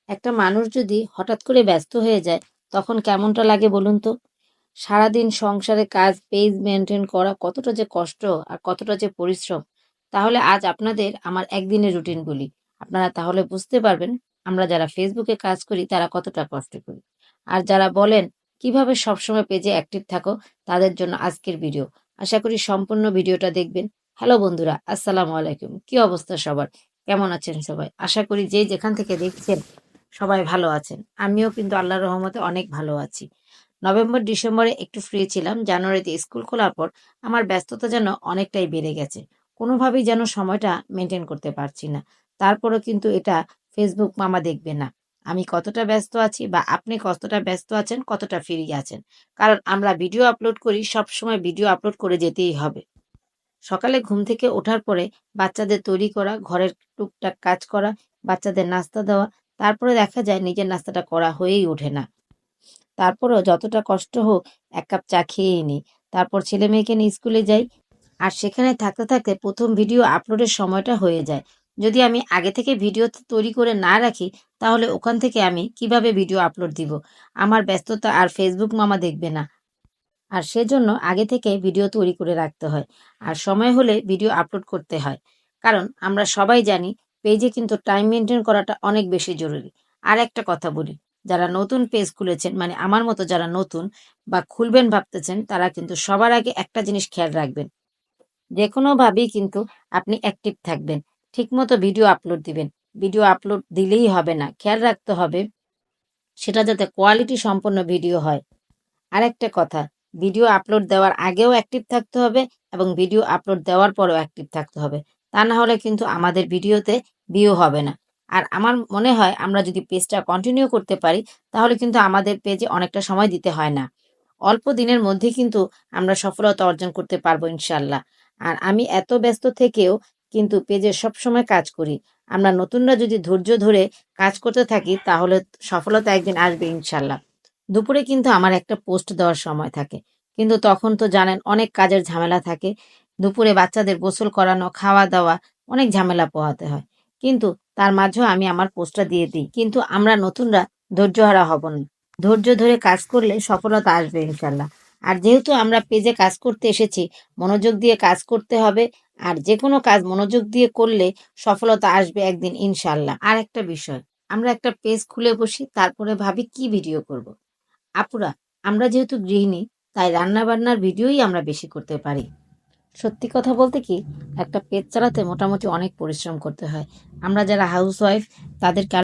একটা মানুষ যদি হঠাৎ করে ব্যস্ত হয়ে যায় তখন কেমনটা লাগে বলুন তো? সারাদিন সংসারে কাজ, পেজ মেইনটেইন করা কতটা যে কষ্ট আর কতটা যে পরিশ্রম। তাহলে আজ আপনাদের আমার একদিনের রুটিন বলি। আপনারা তাহলে বুঝতে পারবেন আমরা যারা ফেসবুকে কাজ করি তারা কতটা কষ্ট করি। আর যারা বলেন কিভাবে সবসময় পেজে অ্যাক্টিভ থাকো, তাদের জন্য আজকের ভিডিও। আশা করি সম্পূর্ণ ভিডিওটা দেখবেন। হ্যালো বন্ধুরা, আসসালামু আলাইকুম। কি অবস্থা সবার? কেমন আছেন সবাই? আশা করি যে যেখান থেকে দেখছেন সবাই ভালো আছেন। আমিও কিন্তু আল্লাহর রহমতে অনেক ভালো আছি। নভেম্বর ডিসেম্বরে একটু ফ্রি ছিলাম। জানুয়ারিতে স্কুল খোলার পর আমার ব্যস্ততা যেন অনেকটাই বেড়ে গেছে। কোনোভাবেই যেন সময়টা মেনটেন করতে পারছি না। তারপরেও কিন্তু এটা ফেসবুক মামা দেখবে না। আমি কতটা ব্যস্ত আছি বা আপনি কতটা ব্যস্ত আছেন, কতটা ফ্রি আছেন। কারণ আমরা ভিডিও আপলোড করি, সবসময় ভিডিও আপলোড করে যেতেই হবে। সকালে ঘুম থেকে ওঠার পরে বাচ্চাদের তৈরি করা, ঘরের টুকটাক কাজ করা, বাচ্চাদের নাস্তা দেওয়া, তারপরে দেখা যায় নিজের নাস্তাটা করা হয়েই ওঠে না। তারপরেও যতটা কষ্ট হোক ১ কাপ চা খেয়েই নিই। তারপর ছেলেমেয়েকে নিয়ে স্কুলে যাই। আর সেখানে থাকতে, থাকতে ১ম ভিডিও আপলোডের সময়টা হয়ে যায়। যদি আমি আগে থেকে ভিডিও তৈরি করে না রাখি, তাহলে ওখান থেকে আমি কিভাবে ভিডিও আপলোড দিব? আমার ব্যস্ততা আর ফেসবুক মামা দেখবে না। আর সেজন্য আগে থেকে ভিডিও তৈরি করে রাখতে হয়। আর সময় হলে ভিডিও আপলোড করতে হয়। কারণ আমরা সবাই জানি পেজে কিন্তু টাইম মেইনটেইন করাটা অনেক বেশি জরুরি। আর একটা কথা বলি, যারা নতুন পেজ খুলেছেন মানে আমার মতো যারা নতুন বা খুলবেন ভাবতেছেন তারা কিন্তু সবার আগে একটা জিনিস খেয়াল রাখবেন। যেকোনোভাবেই কিন্তু আপনি অ্যাক্টিভ থাকবেন। ঠিকমতো ভিডিও আপলোড দিবেন। ভিডিও আপলোড দিলেই হবে না। খেয়াল রাখতে হবে সেটা যাতে কোয়ালিটি সম্পন্ন ভিডিও হয়। আরেকটা কথা, ভিডিও আপলোড দেওয়ার আগেও অ্যাক্টিভ থাকতে হবে এবং ভিডিও আপলোড দেওয়ার পরেও অ্যাক্টিভ থাকতে হবে। তা না হলে কিন্তু আমাদের ভিডিওতে ভিউ হবে না। আর আমার মনে হয় আমরা যদি পেজটা কন্টিনিউ করতে পারি তাহলে কিন্তু আমাদের পেজে অনেকটা সময় দিতে হয় না। অল্প দিনের মধ্যেই কিন্তু আমরা সফলতা অর্জন করতে পারবো ইনশাআল্লাহ। আর আমি এত ব্যস্ত থেকেও কিন্তু পেজে সবসময় কাজ করি। আমরা নতুনরা যদি ধৈর্য ধরে কাজ করতে থাকি তাহলে সফলতা একদিন আসবে ইনশাআল্লাহ। দুপুরে কিন্তু আমার একটা পোস্ট দেওয়ার সময় থাকে। কিন্তু তখন তো জানেন অনেক কাজের ঝামেলা থাকে। দুপুরে বাচ্চাদের গোসল করানো, খাওয়া-দাওয়া অনেক ঝামেলা পোহাতে হয়। কিন্তু তার মাঝেও আমি আমার পোস্টটা দিয়ে দিই। কিন্তু আমরা নতুনরা ধৈর্যহারা হব না। ধৈর্য ধরে কাজ করলে সফলতা আসবে ইনশাআল্লাহ। আর যেহেতু আমরা পেজে কাজ করতে এসেছি, মনোযোগ দিয়ে কাজ করতে হবে। আর যেকোনো কাজ মনোযোগ দিয়ে করলে সফলতা আসবে একদিন ইনশাআল্লাহ। আরেকটা বিষয়, আমরা একটা পেজ খুলে বসি তারপরে ভাবি কি ভিডিও করব। আপুরা, আমরা যেহেতু গৃহিণী তাই রান্না-বান্নার ভিডিওই আমরা বেশি করতে পারি। সত্যি কথা বলতে কি, একটা পেজ চালাতে মোটামুটি অনেক পরিশ্রম করতে হয়। আমরা যারা হাউসওয়াইফ তাদেরকে